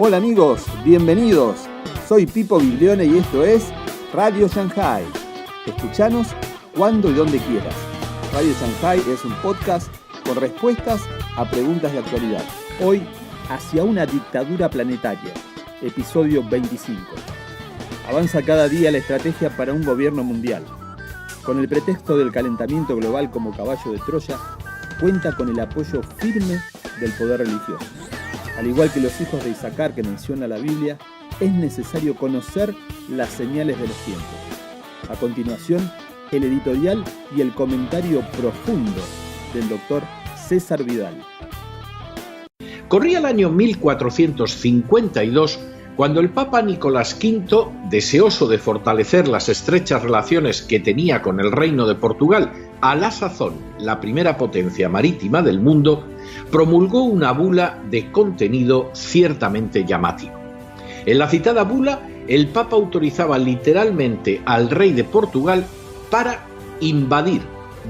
Hola amigos, bienvenidos. Soy Pipo Biglione y esto es Radio Shanghai. Escuchanos cuando y donde quieras. Radio Shanghai es un podcast con respuestas a preguntas de actualidad. Hoy, hacia una dictadura planetaria. Episodio 25. Avanza cada día la estrategia para un gobierno mundial. Con el pretexto del calentamiento global como caballo de Troya, cuenta con el apoyo firme del poder religioso. Al igual que los hijos de Isaacar que menciona la Biblia, es necesario conocer las señales de los tiempos. A continuación, el editorial y el comentario profundo del doctor César Vidal. Corría el año 1452 cuando el Papa Nicolás V, deseoso de fortalecer las estrechas relaciones que tenía con el Reino de Portugal, a la sazón la primera potencia marítima del mundo, promulgó una bula de contenido ciertamente llamativo. En la citada bula, el Papa autorizaba literalmente al rey de Portugal para invadir,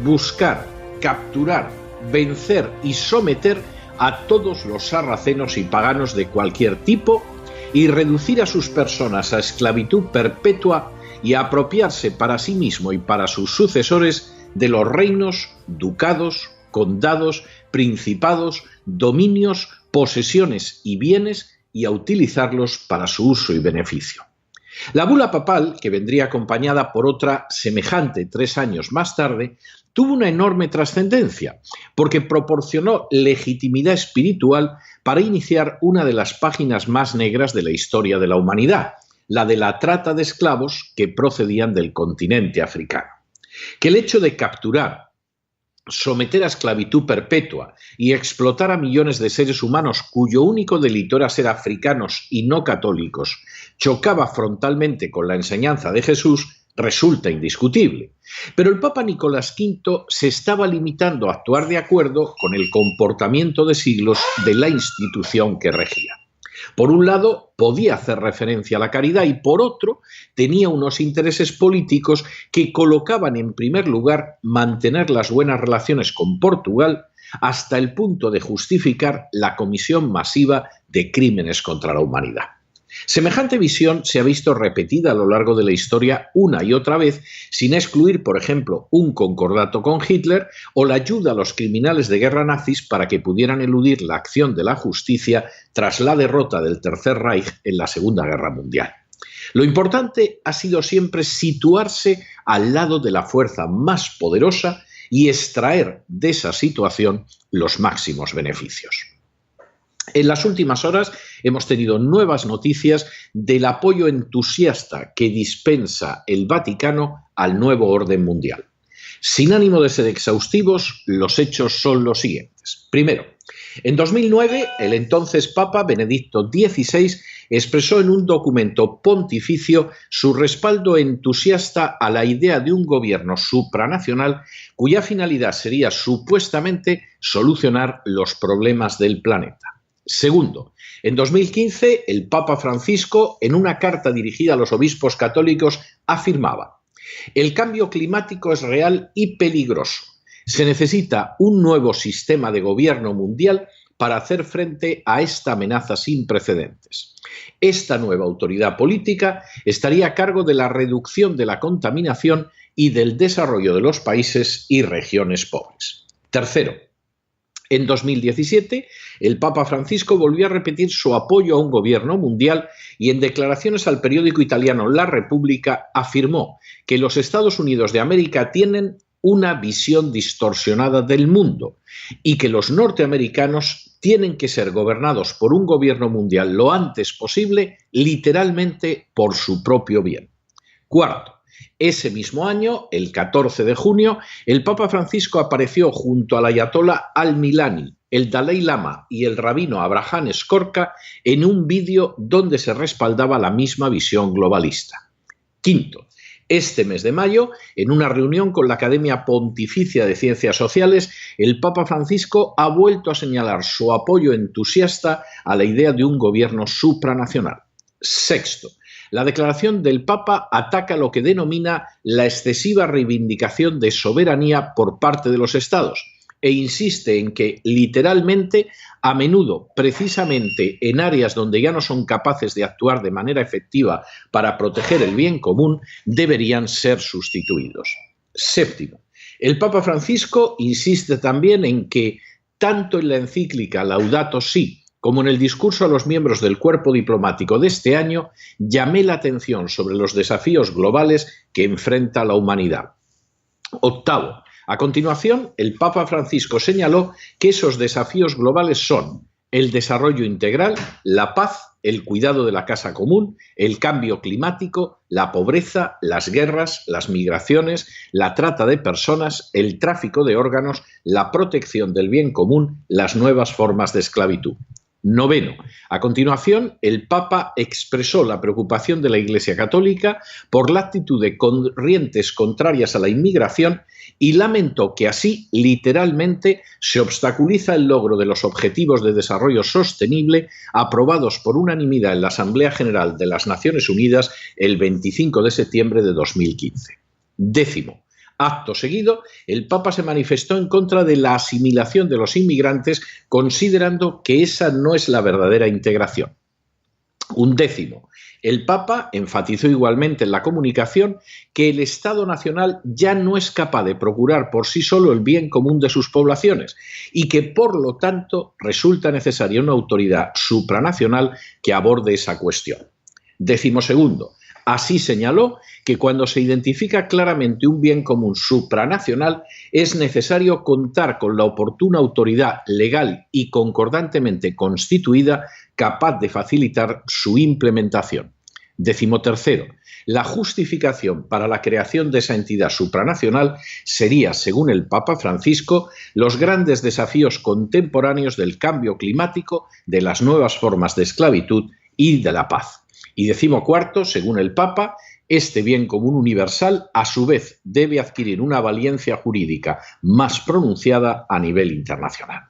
buscar, capturar, vencer y someter a todos los sarracenos y paganos de cualquier tipo y reducir a sus personas a esclavitud perpetua y a apropiarse para sí mismo y para sus sucesores de los reinos, ducados, condados, principados, dominios, posesiones y bienes y a utilizarlos para su uso y beneficio. La bula papal, que vendría acompañada por otra semejante 3 años más tarde, tuvo una enorme trascendencia, porque proporcionó legitimidad espiritual para iniciar una de las páginas más negras de la historia de la humanidad, la de la trata de esclavos que procedían del continente africano. Que el hecho de capturar, someter a esclavitud perpetua y explotar a millones de seres humanos cuyo único delito era ser africanos y no católicos, chocaba frontalmente con la enseñanza de Jesús, resulta indiscutible. Pero el Papa Nicolás V se estaba limitando a actuar de acuerdo con el comportamiento de siglos de la institución que regía. Por un lado, podía hacer referencia a la caridad y por otro, tenía unos intereses políticos que colocaban en primer lugar mantener las buenas relaciones con Portugal hasta el punto de justificar la comisión masiva de crímenes contra la humanidad. Semejante visión se ha visto repetida a lo largo de la historia una y otra vez, sin excluir, por ejemplo, un concordato con Hitler o la ayuda a los criminales de guerra nazis para que pudieran eludir la acción de la justicia tras la derrota del Tercer Reich en la Segunda Guerra Mundial. Lo importante ha sido siempre situarse al lado de la fuerza más poderosa y extraer de esa situación los máximos beneficios. En las últimas horas hemos tenido nuevas noticias del apoyo entusiasta que dispensa el Vaticano al nuevo orden mundial. Sin ánimo de ser exhaustivos, los hechos son los siguientes. Primero, en 2009, el entonces Papa Benedicto XVI expresó en un documento pontificio su respaldo entusiasta a la idea de un gobierno supranacional cuya finalidad sería supuestamente solucionar los problemas del planeta. Segundo, en 2015 el Papa Francisco, en una carta dirigida a los obispos católicos, afirmaba: «El cambio climático es real y peligroso. Se necesita un nuevo sistema de gobierno mundial para hacer frente a esta amenaza sin precedentes. Esta nueva autoridad política estaría a cargo de la reducción de la contaminación y del desarrollo de los países y regiones pobres». Tercero, en 2017, el Papa Francisco volvió a repetir su apoyo a un gobierno mundial y en declaraciones al periódico italiano La Repubblica afirmó que los Estados Unidos de América tienen una visión distorsionada del mundo y que los norteamericanos tienen que ser gobernados por un gobierno mundial lo antes posible, literalmente por su propio bien. Cuarto, ese mismo año, el 14 de junio, el Papa Francisco apareció junto al ayatolá al-Milani, el Dalai Lama y el rabino Abraham Skorka en un vídeo donde se respaldaba la misma visión globalista. Quinto, este mes de mayo, en una reunión con la Academia Pontificia de Ciencias Sociales, el Papa Francisco ha vuelto a señalar su apoyo entusiasta a la idea de un gobierno supranacional. Sexto, la declaración del Papa ataca lo que denomina la excesiva reivindicación de soberanía por parte de los Estados e insiste en que, literalmente, a menudo precisamente en áreas donde ya no son capaces de actuar de manera efectiva para proteger el bien común, deberían ser sustituidos. Séptimo, el Papa Francisco insiste también en que, tanto en la encíclica Laudato Si, como en el discurso a los miembros del cuerpo diplomático de este año, llamé la atención sobre los desafíos globales que enfrenta la humanidad. Octavo, a continuación, el Papa Francisco señaló que esos desafíos globales son el desarrollo integral, la paz, el cuidado de la casa común, el cambio climático, la pobreza, las guerras, las migraciones, la trata de personas, el tráfico de órganos, la protección del bien común, las nuevas formas de esclavitud. Noveno, a continuación, el Papa expresó la preocupación de la Iglesia Católica por la actitud de corrientes contrarias a la inmigración y lamentó que así, literalmente, se obstaculiza el logro de los Objetivos de Desarrollo Sostenible aprobados por unanimidad en la Asamblea General de las Naciones Unidas el 25 de septiembre de 2015. Décimo, acto seguido, el Papa se manifestó en contra de la asimilación de los inmigrantes, considerando que esa no es la verdadera integración. Undécimo, el Papa enfatizó igualmente en la comunicación que el Estado nacional ya no es capaz de procurar por sí solo el bien común de sus poblaciones y que, por lo tanto, resulta necesaria una autoridad supranacional que aborde esa cuestión. Decimosegundo, así señaló que cuando se identifica claramente un bien común supranacional es necesario contar con la oportuna autoridad legal y concordantemente constituida capaz de facilitar su implementación. Decimotercero, la justificación para la creación de esa entidad supranacional sería, según el Papa Francisco, los grandes desafíos contemporáneos del cambio climático, de las nuevas formas de esclavitud y de la paz. Y decimocuarto, según el Papa, este bien común universal, a su vez, debe adquirir una valencia jurídica más pronunciada a nivel internacional.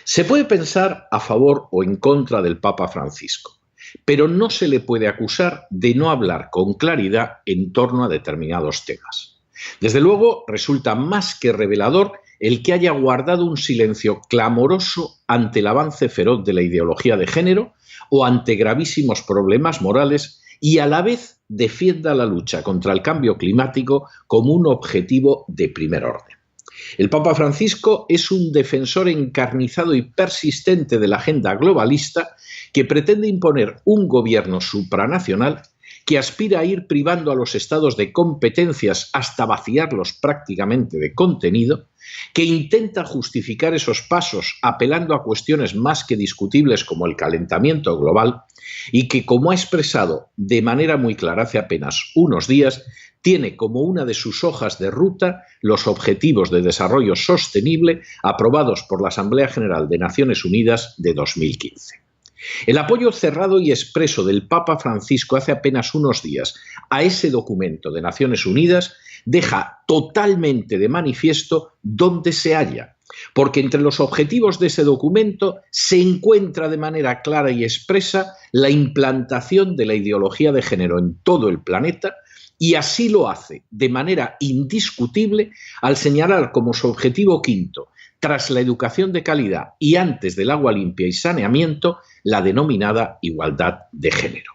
Se puede pensar a favor o en contra del Papa Francisco, pero no se le puede acusar de no hablar con claridad en torno a determinados temas. Desde luego, resulta más que revelador el que haya guardado un silencio clamoroso ante el avance feroz de la ideología de género o ante gravísimos problemas morales y a la vez defienda la lucha contra el cambio climático como un objetivo de primer orden. El Papa Francisco es un defensor encarnizado y persistente de la agenda globalista que pretende imponer un gobierno supranacional que aspira a ir privando a los estados de competencias hasta vaciarlos prácticamente de contenido, que intenta justificar esos pasos apelando a cuestiones más que discutibles como el calentamiento global y que, como ha expresado de manera muy clara hace apenas unos días, tiene como una de sus hojas de ruta los Objetivos de Desarrollo Sostenible aprobados por la Asamblea General de Naciones Unidas de 2015. El apoyo cerrado y expreso del Papa Francisco hace apenas unos días a ese documento de Naciones Unidas deja totalmente de manifiesto dónde se halla, porque entre los objetivos de ese documento se encuentra de manera clara y expresa la implantación de la ideología de género en todo el planeta, y así lo hace de manera indiscutible al señalar como su objetivo quinto, tras la educación de calidad y antes del agua limpia y saneamiento, la denominada igualdad de género.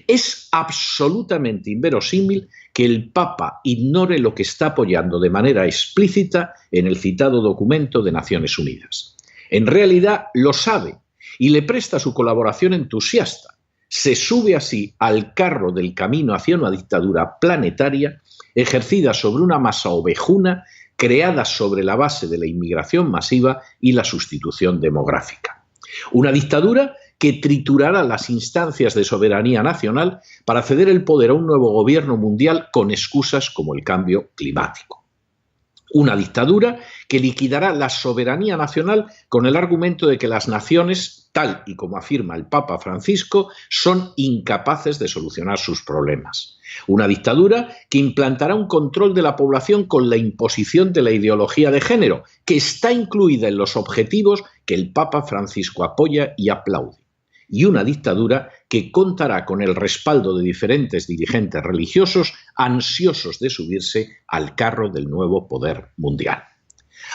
Es absolutamente inverosímil que el Papa ignore lo que está apoyando de manera explícita en el citado documento de Naciones Unidas. En realidad lo sabe y le presta su colaboración entusiasta. Se sube así al carro del camino hacia una dictadura planetaria ejercida sobre una masa ovejuna creada sobre la base de la inmigración masiva y la sustitución demográfica. Una dictadura que triturará las instancias de soberanía nacional para ceder el poder a un nuevo gobierno mundial con excusas como el cambio climático. Una dictadura que liquidará la soberanía nacional con el argumento de que las naciones, tal y como afirma el Papa Francisco, son incapaces de solucionar sus problemas. Una dictadura que implantará un control de la población con la imposición de la ideología de género, que está incluida en los objetivos que el Papa Francisco apoya y aplaude. Y una dictadura que contará con el respaldo de diferentes dirigentes religiosos ansiosos de subirse al carro del nuevo poder mundial.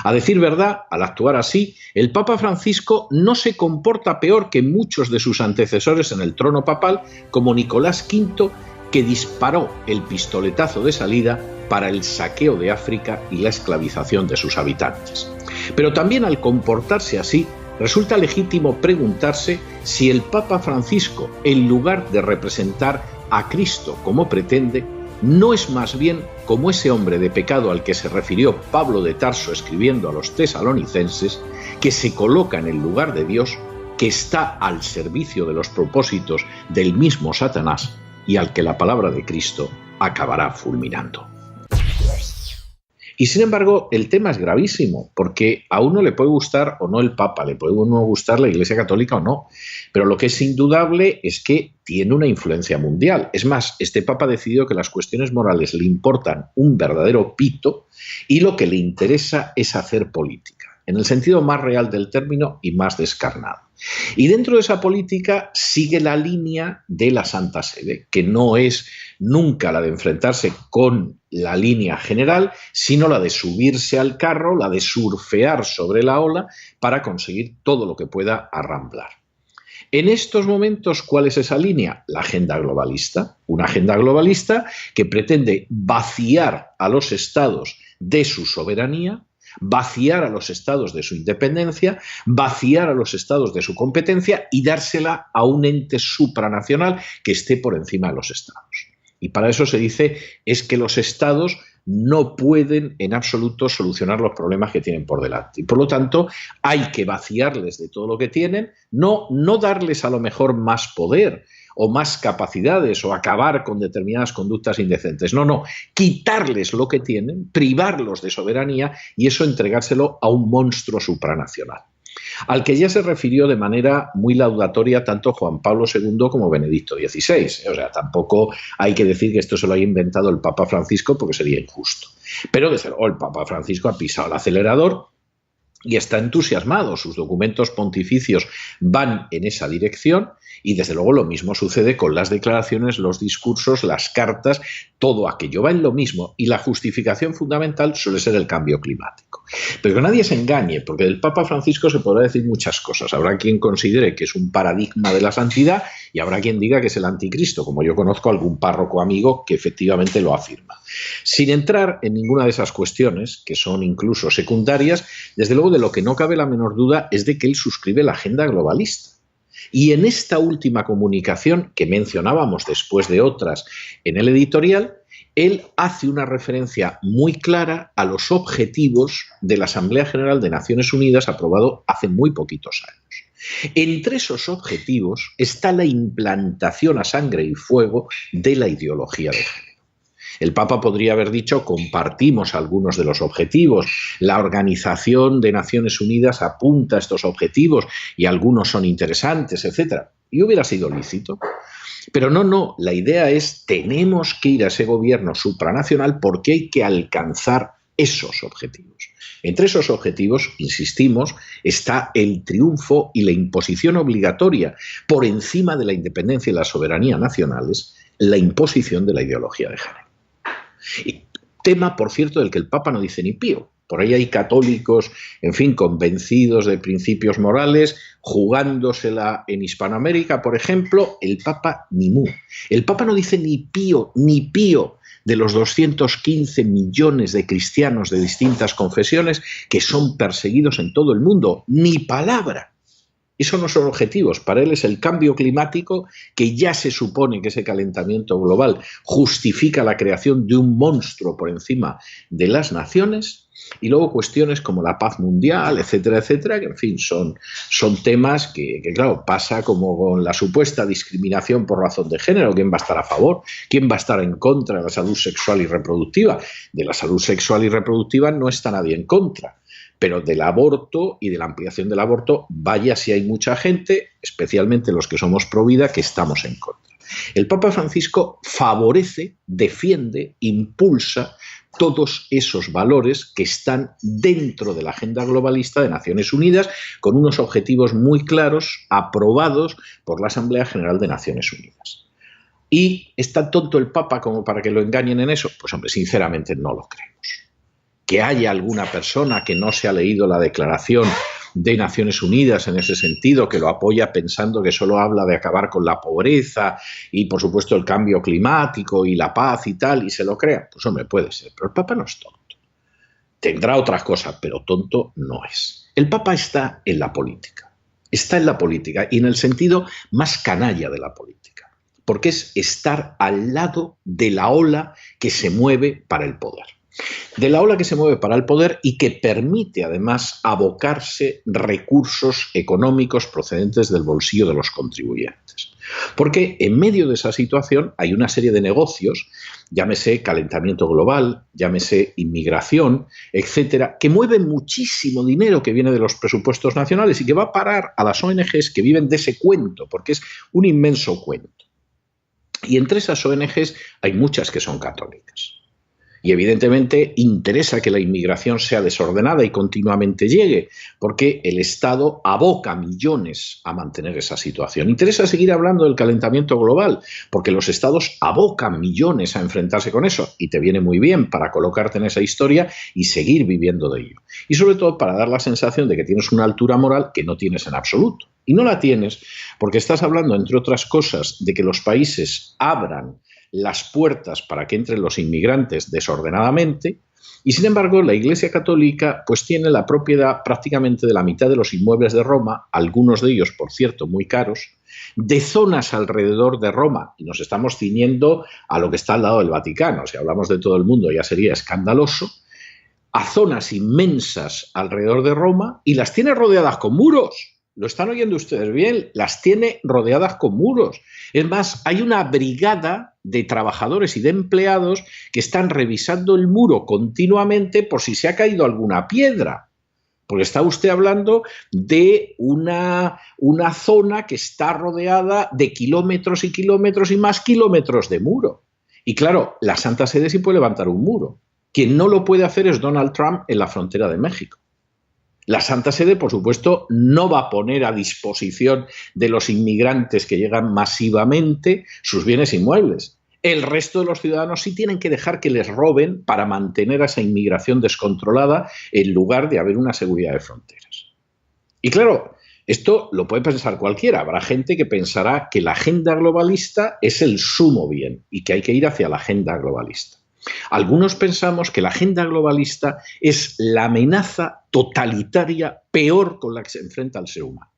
A decir verdad, al actuar así, el Papa Francisco no se comporta peor que muchos de sus antecesores en el trono papal, como Nicolás V, que disparó el pistoletazo de salida para el saqueo de África y la esclavización de sus habitantes. Pero también al comportarse así, resulta legítimo preguntarse si el Papa Francisco, en lugar de representar a Cristo como pretende, no es más bien como ese hombre de pecado al que se refirió Pablo de Tarso escribiendo a los tesalonicenses, que se coloca en el lugar de Dios, que está al servicio de los propósitos del mismo Satanás y al que la palabra de Cristo acabará fulminando. Y sin embargo, el tema es gravísimo, porque a uno le puede gustar o no el Papa, le puede uno gustar la Iglesia Católica o no, pero lo que es indudable es que tiene una influencia mundial. Es más, este Papa decidió que las cuestiones morales le importan un verdadero pito y lo que le interesa es hacer política, en el sentido más real del término y más descarnado. Y dentro de esa política sigue la línea de la Santa Sede, que no es nunca la de enfrentarse con la línea general, sino la de subirse al carro, la de surfear sobre la ola para conseguir todo lo que pueda arramblar. En estos momentos, ¿cuál es esa línea? La agenda globalista. Una agenda globalista que pretende vaciar a los estados de su soberanía, vaciar a los estados de su independencia, vaciar a los estados de su competencia y dársela a un ente supranacional que esté por encima de los estados. Y para eso se dice es que los estados no pueden en absoluto solucionar los problemas que tienen por delante. Y por lo tanto, hay que vaciarles de todo lo que tienen, no darles a lo mejor más poder o más capacidades o acabar con determinadas conductas indecentes. No, quitarles lo que tienen, privarlos de soberanía y eso entregárselo a un monstruo supranacional, al que ya se refirió de manera muy laudatoria tanto Juan Pablo II como Benedicto XVI. O sea, tampoco hay que decir que esto se lo haya inventado el Papa Francisco porque sería injusto. Pero desde luego el Papa Francisco ha pisado el acelerador y está entusiasmado. Sus documentos pontificios van en esa dirección y desde luego lo mismo sucede con las declaraciones, los discursos, las cartas, todo aquello va en lo mismo y la justificación fundamental suele ser el cambio climático. Pero que nadie se engañe, porque del Papa Francisco se podrá decir muchas cosas. Habrá quien considere que es un paradigma de la santidad y habrá quien diga que es el anticristo, como yo conozco algún párroco amigo que efectivamente lo afirma. Sin entrar en ninguna de esas cuestiones, que son incluso secundarias, desde luego de lo que no cabe la menor duda es de que él suscribe la agenda globalista. Y en esta última comunicación que mencionábamos después de otras en el editorial, él hace una referencia muy clara a los objetivos de la Asamblea General de Naciones Unidas aprobado hace muy poquitos años. Entre esos objetivos está la implantación a sangre y fuego de la ideología de género. El Papa podría haber dicho, compartimos algunos de los objetivos, la Organización de Naciones Unidas apunta a estos objetivos y algunos son interesantes, etc. Y hubiera sido lícito. Pero no, la idea es, tenemos que ir a ese gobierno supranacional porque hay que alcanzar esos objetivos. Entre esos objetivos, insistimos, está el triunfo y la imposición obligatoria por encima de la independencia y la soberanía nacionales, la imposición de la ideología de género. Y tema, por cierto, del que el Papa no dice ni pío. Por ahí hay católicos, en fin, convencidos de principios morales, jugándosela en Hispanoamérica, por ejemplo, el Papa ni mu. El Papa no dice ni pío de los 215 millones de cristianos de distintas confesiones que son perseguidos en todo el mundo. Ni palabra. Esos no son objetivos. Para él es el cambio climático, que ya se supone que ese calentamiento global justifica la creación de un monstruo por encima de las naciones, y luego cuestiones como la paz mundial, etcétera, etcétera, que en fin son temas que claro, pasa como con la supuesta discriminación por razón de género. ¿Quién va a estar a favor? ¿Quién va a estar en contra de la salud sexual y reproductiva? De la salud sexual y reproductiva no está nadie en contra. Pero del aborto y de la ampliación del aborto, vaya si hay mucha gente, especialmente los que somos pro vida, que estamos en contra. El Papa Francisco favorece, defiende, impulsa todos esos valores que están dentro de la agenda globalista de Naciones Unidas, con unos objetivos muy claros, aprobados por la Asamblea General de Naciones Unidas. ¿Y es tan tonto el Papa como para que lo engañen en eso? Pues hombre, sinceramente no lo creemos. que haya alguna persona que no se ha leído la Declaración de Naciones Unidas en ese sentido, que lo apoya pensando que solo habla de acabar con la pobreza y, por supuesto, el cambio climático y la paz y tal, y se lo crea. Pues hombre, puede ser, pero el Papa no es tonto. Tendrá otras cosas, pero tonto no es. El Papa está en la política. Está en la política y en el sentido más canalla de la política, porque es estar al lado de la ola que se mueve para el poder. De la ola que se mueve para el poder y que permite además abocarse recursos económicos procedentes del bolsillo de los contribuyentes. Porque en medio de esa situación hay una serie de negocios, llámese calentamiento global, llámese inmigración, etcétera, que mueven muchísimo dinero que viene de los presupuestos nacionales y que va a parar a las ONGs que viven de ese cuento, porque es un inmenso cuento. Y entre esas ONGs hay muchas que son católicas. Y evidentemente interesa que la inmigración sea desordenada y continuamente llegue, porque el Estado aboca millones a mantener esa situación. Interesa seguir hablando del calentamiento global, porque los Estados abocan millones a enfrentarse con eso, y te viene muy bien para colocarte en esa historia y seguir viviendo de ello. Y sobre todo para dar la sensación de que tienes una altura moral que no tienes en absoluto. Y no la tienes porque estás hablando, entre otras cosas, de que los países abran las puertas para que entren los inmigrantes desordenadamente, y sin embargo la Iglesia Católica pues tiene la propiedad prácticamente de la mitad de los inmuebles de Roma, algunos de ellos, por cierto, muy caros, de zonas alrededor de Roma, y nos estamos ciñendo a lo que está al lado del Vaticano. Si hablamos de todo el mundo ya sería escandaloso, a zonas inmensas alrededor de Roma, y las tiene rodeadas con muros. Lo están oyendo ustedes bien, las tiene rodeadas con muros. Es más, hay una brigada de trabajadores y de empleados que están revisando el muro continuamente por si se ha caído alguna piedra. Porque está usted hablando de una zona que está rodeada de kilómetros y kilómetros y más kilómetros de muro. Y claro, la Santa Sede sí puede levantar un muro. Quien no lo puede hacer es Donald Trump en la frontera de México. La Santa Sede, por supuesto, no va a poner a disposición de los inmigrantes que llegan masivamente sus bienes inmuebles. El resto de los ciudadanos sí tienen que dejar que les roben para mantener a esa inmigración descontrolada en lugar de haber una seguridad de fronteras. Y claro, esto lo puede pensar cualquiera. Habrá gente que pensará que la agenda globalista es el sumo bien y que hay que ir hacia la agenda globalista. Algunos pensamos que la agenda globalista es la amenaza totalitaria peor con la que se enfrenta el ser humano.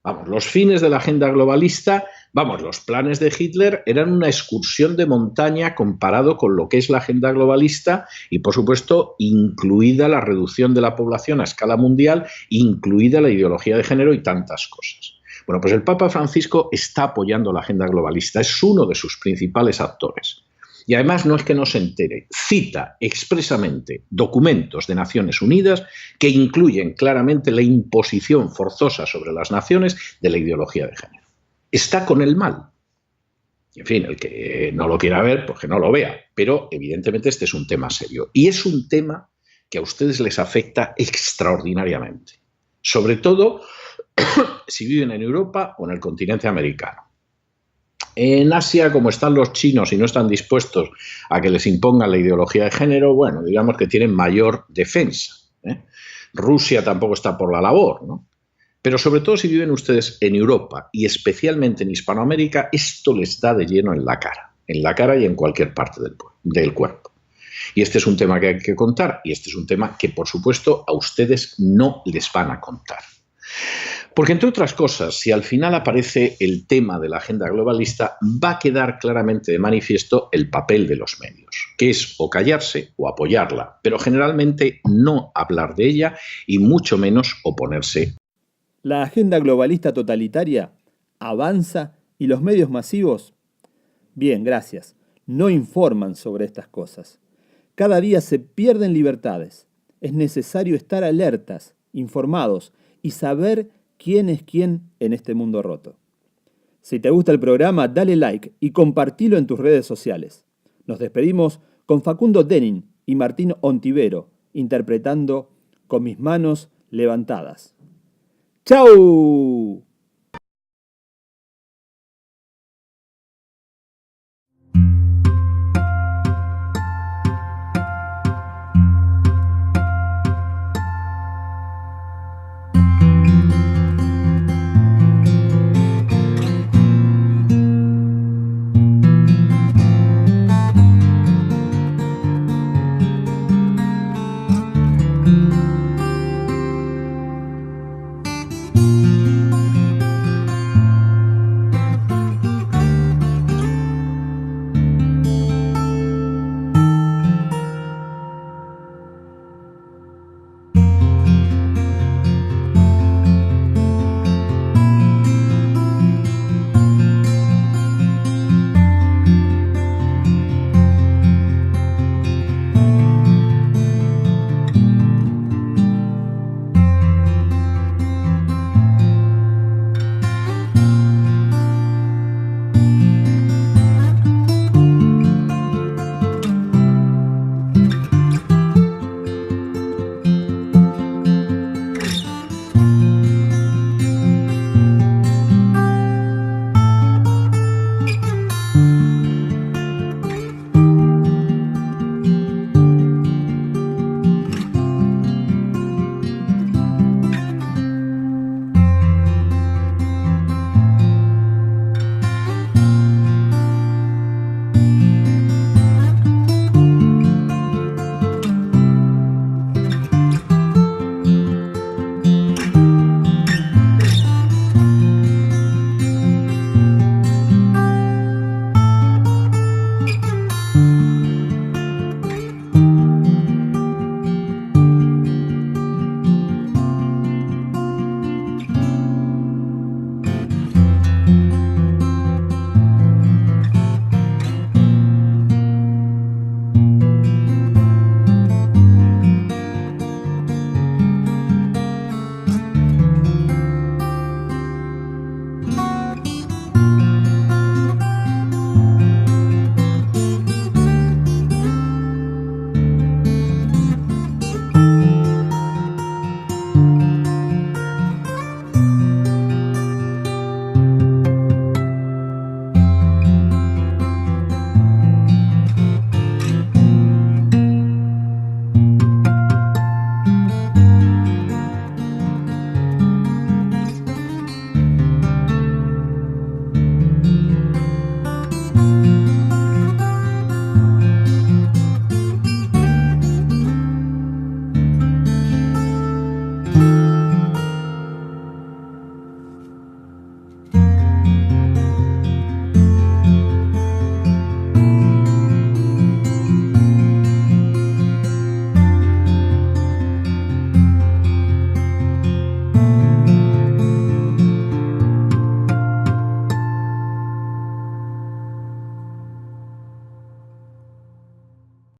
Vamos, los fines de la agenda globalista, los planes de Hitler eran una excursión de montaña comparado con lo que es la agenda globalista y, por supuesto, incluida la reducción de la población a escala mundial, incluida la ideología de género y tantas cosas. Bueno, pues el Papa Francisco está apoyando la agenda globalista, es uno de sus principales actores. Y además no es que no se entere, cita expresamente documentos de Naciones Unidas que incluyen claramente la imposición forzosa sobre las naciones de la ideología de género. Está con el mal. En fin, el que no lo quiera ver, pues que no lo vea. Pero evidentemente este es un tema serio. Y es un tema que a ustedes les afecta extraordinariamente. Sobre todo si viven en Europa o en el continente americano. En Asia, como están los chinos y no están dispuestos a que les impongan la ideología de género, bueno, digamos que tienen mayor defensa, ¿eh? Rusia tampoco está por la labor, ¿no? Pero sobre todo si viven ustedes en Europa y especialmente en Hispanoamérica, esto les da de lleno en la cara y en cualquier parte del cuerpo. Y este es un tema que hay que contar y este es un tema que, por supuesto, a ustedes no les van a contar. Porque, entre otras cosas, si al final aparece el tema de la agenda globalista, va a quedar claramente de manifiesto el papel de los medios, que es o callarse o apoyarla, pero generalmente no hablar de ella y mucho menos oponerse. La agenda globalista totalitaria avanza y los medios masivos, bien, gracias, no informan sobre estas cosas. Cada día se pierden libertades. Es necesario estar alertas, informados y saber quién es quién en este mundo roto. Si te gusta el programa, dale like y compartilo en tus redes sociales. Nos despedimos con Facundo Denning y Martín Ontivero, interpretando Con mis manos levantadas. ¡Chau!